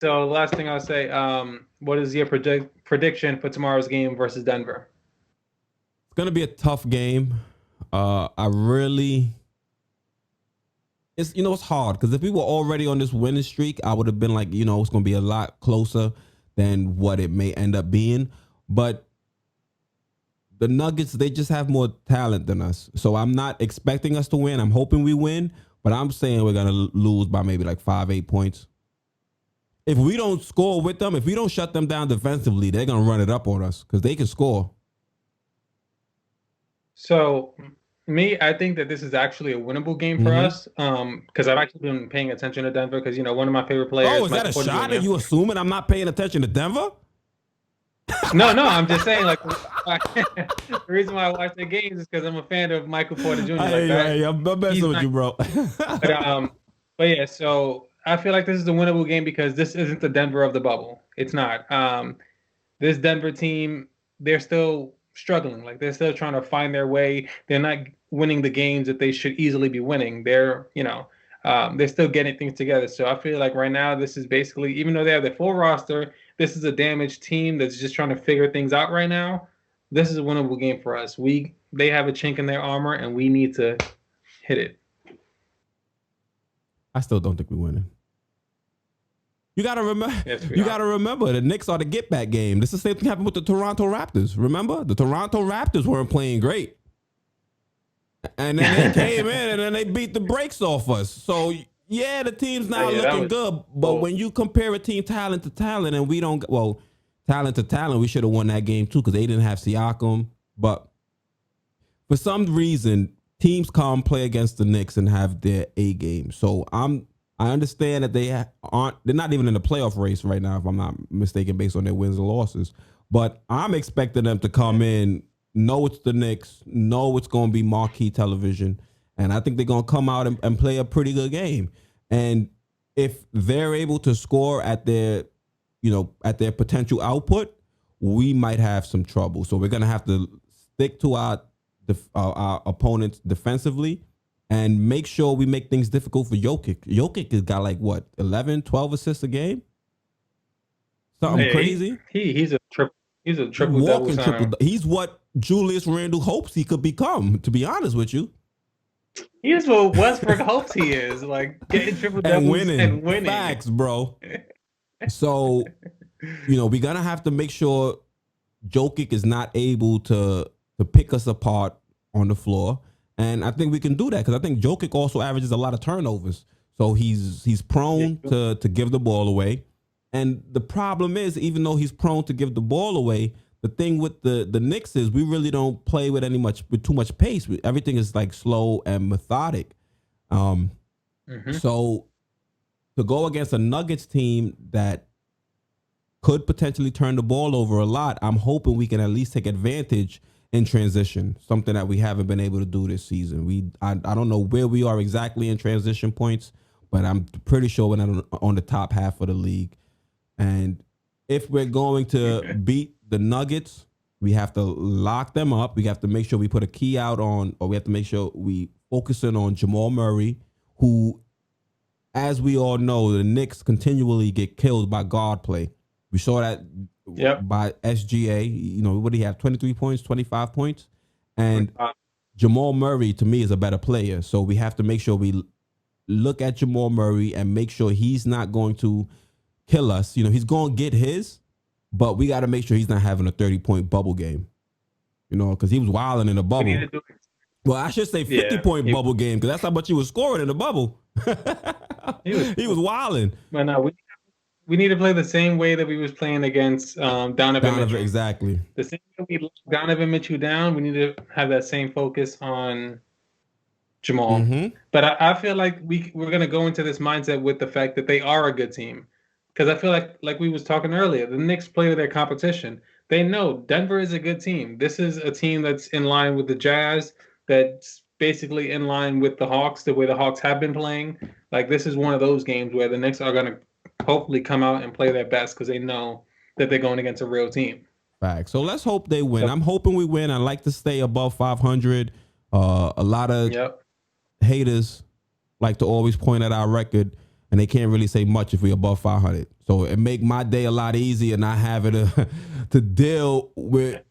So last thing I'll say, what is your prediction for tomorrow's game versus Denver? It's gonna be a tough game. I really, it's hard because if we were already on this winning streak, I would have been like, it's gonna be a lot closer than what it may end up being. But the Nuggets, they just have more talent than us. So I'm not expecting us to win. I'm hoping we win, but I'm saying we're gonna lose by maybe like 5, 8 points. If we don't score with them, if we don't shut them down defensively, they're gonna run it up on us because they can score. So, I think that this is actually a winnable game for Mm-hmm. us. Because I've actually been paying attention to Denver because one of my favorite Oh, players, is that Michael a Porter shot? Are Jr. you assuming I'm not paying attention to Denver? No, no, I'm just saying like the reason why I watch the games is because I'm a fan of Michael Porter Jr. Like that, Hey, I'm he's messing with not. you, bro. But but yeah. So I feel like this is a winnable game because this isn't the Denver of the bubble. It's not. This Denver team, they're still struggling. Like they're still trying to find their way. They're not winning the games that they should easily be winning. They're still getting things together. So I feel like right now, this is basically, even though they have their full roster, this is a damaged team that's just trying to figure things out right now. This is a winnable game for us. They have a chink in their armor, and we need to hit it. I still don't think we're winning. You gotta remember. Yes, we You are. gotta remember the Knicks are the get back game. This is the same thing happened with the Toronto Raptors. Remember, the Toronto Raptors weren't playing great, and then they came in and then they beat the brakes off us. So yeah, the team's now Yeah, that looking was good, but cool. when you compare a team talent to talent, and we don't, well, talent to talent, we should have won that game too because they didn't have Siakam. But for some reason, teams come play against the Knicks and have their A game. So I understand that they're not even in the playoff race right now, if I'm not mistaken, based on their wins and losses. But I'm expecting them to come in, know it's the Knicks, know it's going to be marquee television, and I think they're going to come out and play a pretty good game. And if they're able to score at their potential output, we might have some trouble. So we're going to have to stick to our opponents defensively and make sure we make things difficult for Jokic. Jokic has got like what, 11, 12 assists a game? Something Yeah, crazy. he's a A triple double walking triple. center. He's what Julius Randle hopes he could become, to be honest with you. Here's what Westbrook hopes he is, like getting triple And doubles winning. and winning. Facts, bro. So, we're going to have to make sure Jokic is not able to pick us apart on the floor. And I think we can do that because I think Jokic also averages a lot of turnovers. So he's prone to give the ball away. And the problem is, even though he's prone to give the ball away, the thing with the Knicks is we really don't play with too much pace. Everything is like slow and methodic. So to go against a Nuggets team that could potentially turn the ball over a lot, I'm hoping we can at least take advantage in transition, something that we haven't been able to do this season. I don't know where we are exactly in transition points, but I'm pretty sure we're not on the top half of the league. And if we're going to beat the Nuggets, we have to lock them up. We have to make sure we put a key out on, or we have to make sure we focus in on Jamal Murray, who, as we all know, the Knicks continually get killed by guard play. We saw that by SGA. What do he have? 23 points, 25 points? And Jamal Murray, to me, is a better player. So we have to make sure we look at Jamal Murray and make sure he's not going to kill us. He's going to get his, but we got to make sure he's not having a 30-point bubble game. Because he was wilding in the bubble. Well, I should say 50-point bubble game because that's how much he was scoring in the bubble. He was wilding. But no, we need to play the same way that we was playing against Donovan Mitchell. Exactly. The same way we locked Donovan Mitchell down, we need to have that same focus on Jamal. Mm-hmm. But I feel like we're going to go into this mindset with the fact that they are a good team. Because I feel like we was talking earlier, the Knicks play with their competition. They know Denver is a good team. This is a team that's in line with the Jazz, that's basically in line with the Hawks, the way the Hawks have been playing. Like, this is one of those games where the Knicks are going to hopefully come out and play their best because they know that they're going against a real team. Fact. So let's hope they win. I'm hoping we win. I like to stay above 500. A lot of haters like to always point at our record. and they can't really say much if we above 500. So it make my day a lot easier not having to deal with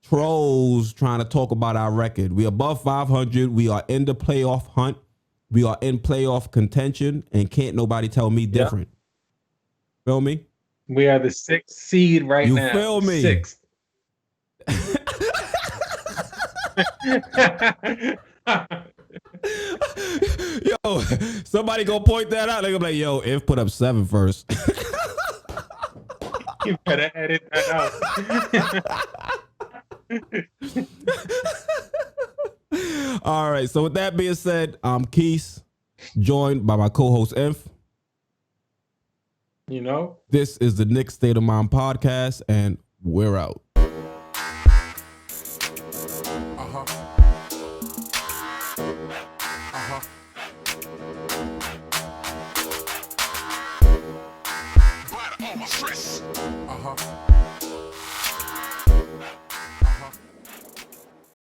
trolls trying to talk about our record. We above 500. We are in the playoff hunt. We are in playoff contention, and can't nobody tell me different. Feel me? We are the 6th seed right now. You feel me? 6th. Yo, somebody gonna point that out. They're gonna be like, yo, If put up 7 first. You better edit that out. All right. So with that being said, I'm Quis, joined by my co-host Inf. You know? This is the Knicks State of Mind podcast, and we're out. Uh-huh.